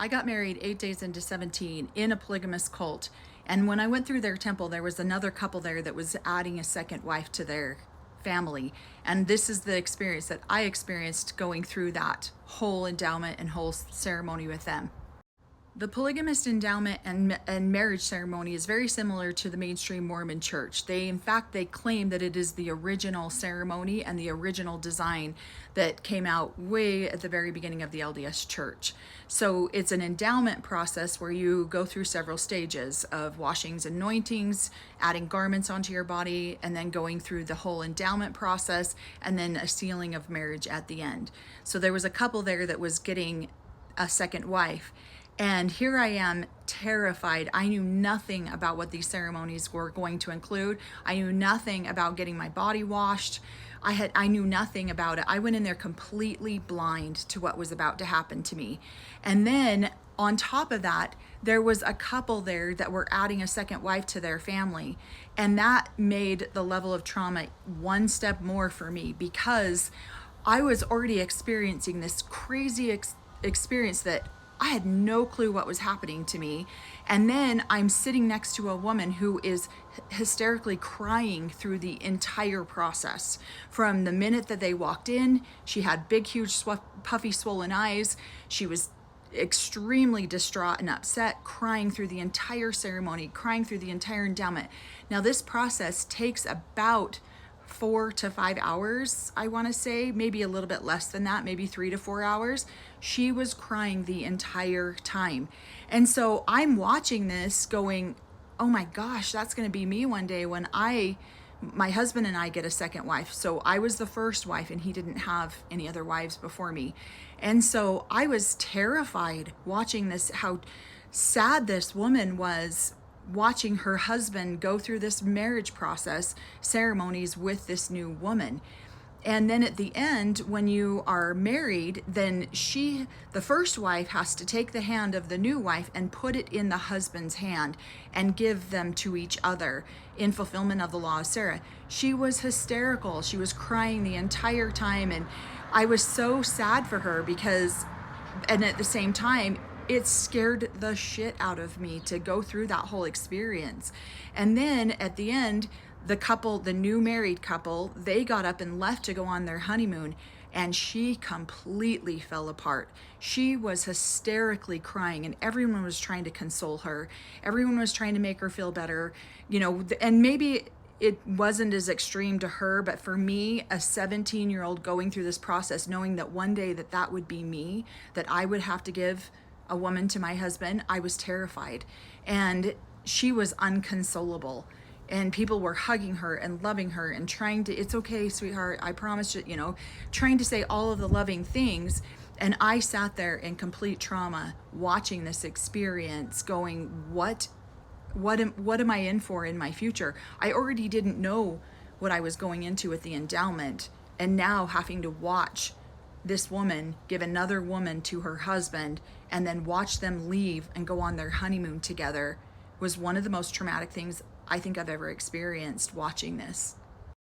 I got married 8 days into 17 in a polygamous cult. And when I went through their temple, there was another couple there that was adding a second wife to their family. And this is the experience that I experienced going through that whole endowment and whole ceremony with them. The polygamist endowment and marriage ceremony is very similar to the mainstream Mormon church. In fact, they claim that it is the original ceremony and the original design that came out way at the very beginning of the LDS church. So it's an endowment process where you go through several stages of washings, anointings, adding garments onto your body, and then going through the whole endowment process, and then a sealing of marriage at the end. So there was a couple there that was getting a second wife. And here I am, terrified. I knew nothing about what these ceremonies were going to include. I knew nothing about getting my body washed. I knew nothing about it. I went in there completely blind to what was about to happen to me. And then on top of that, there was a couple there that were adding a second wife to their family. And that made the level of trauma one step more for me, because I was already experiencing this crazy experience that I had no clue what was happening to me. And then I'm sitting next to a woman who is hysterically crying through the entire process. From the minute that they walked in, she had big, huge, puffy, swollen eyes. She was extremely distraught and upset, crying through the entire ceremony, crying through the entire endowment. Now, this process takes about 4 to 5 hours, I want to say, maybe a little bit less than that, maybe 3 to 4 hours. She was crying the entire time. And so I'm watching this going, oh my gosh, that's going to be me one day when my husband and I get a second wife. So I was the first wife and he didn't have any other wives before me. And so I was terrified watching this, how sad this woman was, watching her husband go through this marriage process ceremonies with this new woman. And then at the end, when you are married, then the first wife, has to take the hand of the new wife and put it in the husband's hand and give them to each other in fulfillment of the law of Sarah. She was hysterical. She was crying the entire time. And I was so sad for her and at the same time, it scared the shit out of me to go through that whole experience. And then at the end, the new married couple, they got up and left to go on their honeymoon, and she completely fell apart. She was hysterically crying, and everyone was trying to console her. Everyone was trying to make her feel better, and maybe it wasn't as extreme to her, but for me, a 17-year-old going through this process, knowing that one day that would be me, that I would have to give a woman to my husband, I was terrified. And she was unconsolable. And people were hugging her and loving her and trying to, it's okay, sweetheart, I promise you, trying to say all of the loving things. And I sat there in complete trauma watching this experience going, what am I in for in my future? I already didn't know what I was going into with the endowment, and now having to watch this woman give another woman to her husband and then watch them leave and go on their honeymoon together was one of the most traumatic things I think I've ever experienced watching this.